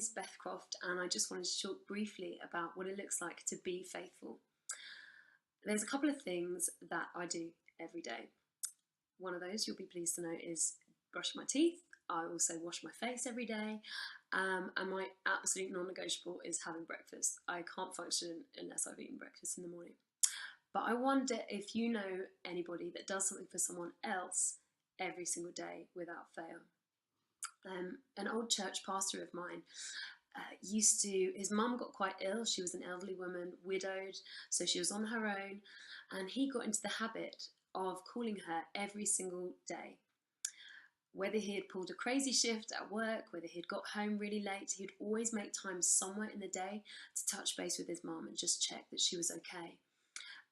name's Beth Croft, and I just wanted to talk briefly about what it looks like to be faithful. There's a couple of things that I do every day. One of those, you'll be pleased to know, is brush my teeth. I also wash my face every day, and my absolute non-negotiable is having breakfast. I can't function unless I've eaten breakfast in the morning. But I wonder if you know anybody that does something for someone else every single day without fail. An old church pastor of mine his mum got quite ill. She was an elderly woman, widowed, so she was on her own, and he got into the habit of calling her every single day. Whether he had pulled a crazy shift at work, whether he'd got home really late, he'd always make time somewhere in the day to touch base with his mum and just check that she was okay.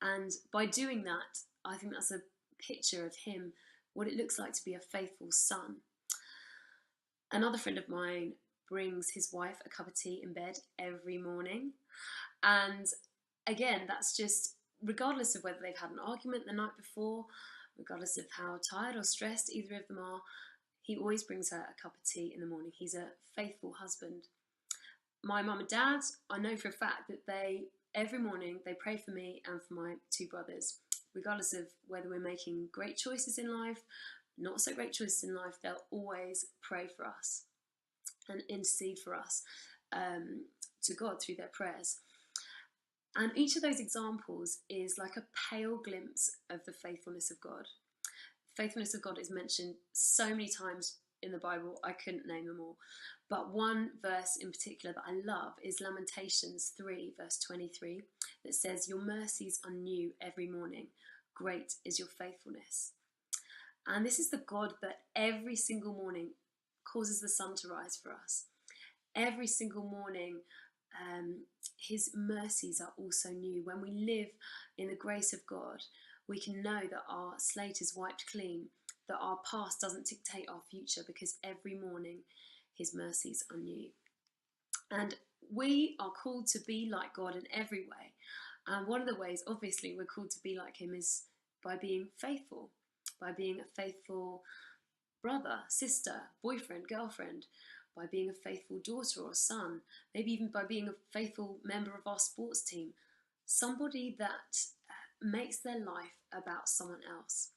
And by doing that, I think that's a picture of him, what it looks like to be a faithful son. Another friend of mine brings his wife a cup of tea in bed every morning. And again, that's just regardless of whether they've had an argument the night before, regardless of how tired or stressed either of them are, he always brings her a cup of tea in the morning. He's a faithful husband. My mum and dad, I know for a fact that every morning they pray for me and for my two brothers. Regardless of whether we're making great choices in life, not so great choices in life, they'll always pray for us and intercede for us to God through their prayers. And each of those examples is like a pale glimpse of the faithfulness of God. Faithfulness of God is mentioned so many times in the Bible, I couldn't name them all. But one verse in particular that I love is Lamentations 3, verse 23, that says, "Your mercies are new every morning. Great is your faithfulness." And this is the God that every single morning causes the sun to rise for us. Every single morning, his mercies are also new. When we live in the grace of God, we can know that our slate is wiped clean, that our past doesn't dictate our future, because every morning his mercies are new. And we are called to be like God in every way. And one of the ways, obviously, we're called to be like him is by being faithful, by being a faithful brother, sister, boyfriend, girlfriend, by being a faithful daughter or son, maybe even by being a faithful member of our sports team, somebody that makes their life about someone else,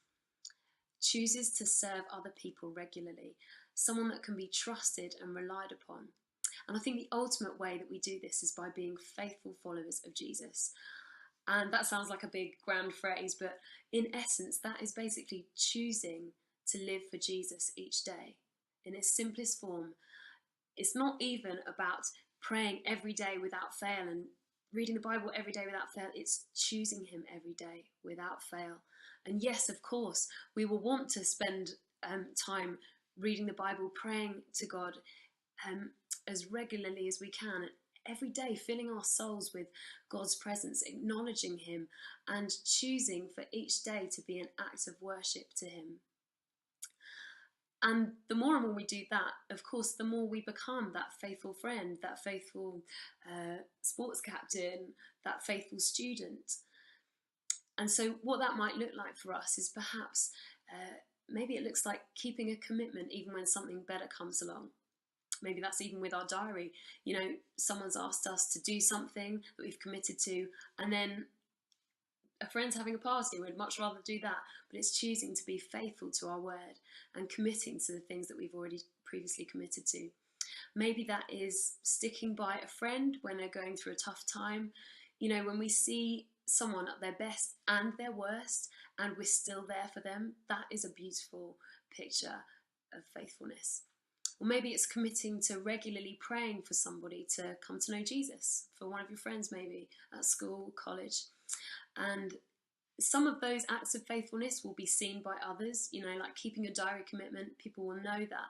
chooses to serve other people regularly, someone that can be trusted and relied upon. And I think the ultimate way that we do this is by being faithful followers of Jesus. And that sounds like a big grand phrase, but in essence, that is basically choosing to live for Jesus each day. In its simplest form, it's not even about praying every day without fail and reading the Bible every day without fail. It's choosing him every day without fail. And yes, of course, we will want to spend time reading the Bible, praying to God as regularly as we can, every day, filling our souls with God's presence, acknowledging him, and choosing for each day to be an act of worship to him. And the more and more we do that, of course, the more we become that faithful friend, that faithful sports captain, that faithful student. And so what that might look like for us is perhaps, maybe it looks like keeping a commitment even when something better comes along. Maybe that's even with our diary. You know, someone's asked us to do something that we've committed to, and then a friend's having a party, we'd much rather do that, but it's choosing to be faithful to our word and committing to the things that we've already previously committed to. Maybe that is sticking by a friend when they're going through a tough time. You know, when we see someone at their best and their worst, and we're still there for them, that is a beautiful picture of faithfulness. Or maybe it's committing to regularly praying for somebody to come to know Jesus, for one of your friends maybe, at school, college. And some of those acts of faithfulness will be seen by others, you know, like keeping a diary commitment, people will know that.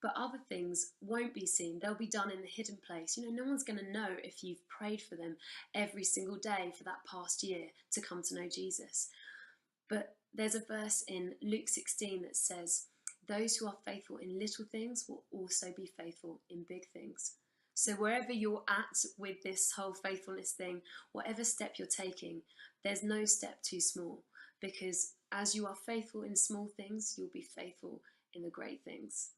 But other things won't be seen. They'll be done in the hidden place. You know, no one's going to know if you've prayed for them every single day for that past year to come to know Jesus. But there's a verse in Luke 16 that says, "Those who are faithful in little things will also be faithful in big things." So wherever you're at with this whole faithfulness thing, whatever step you're taking, there's no step too small, because as you are faithful in small things, you'll be faithful in the great things.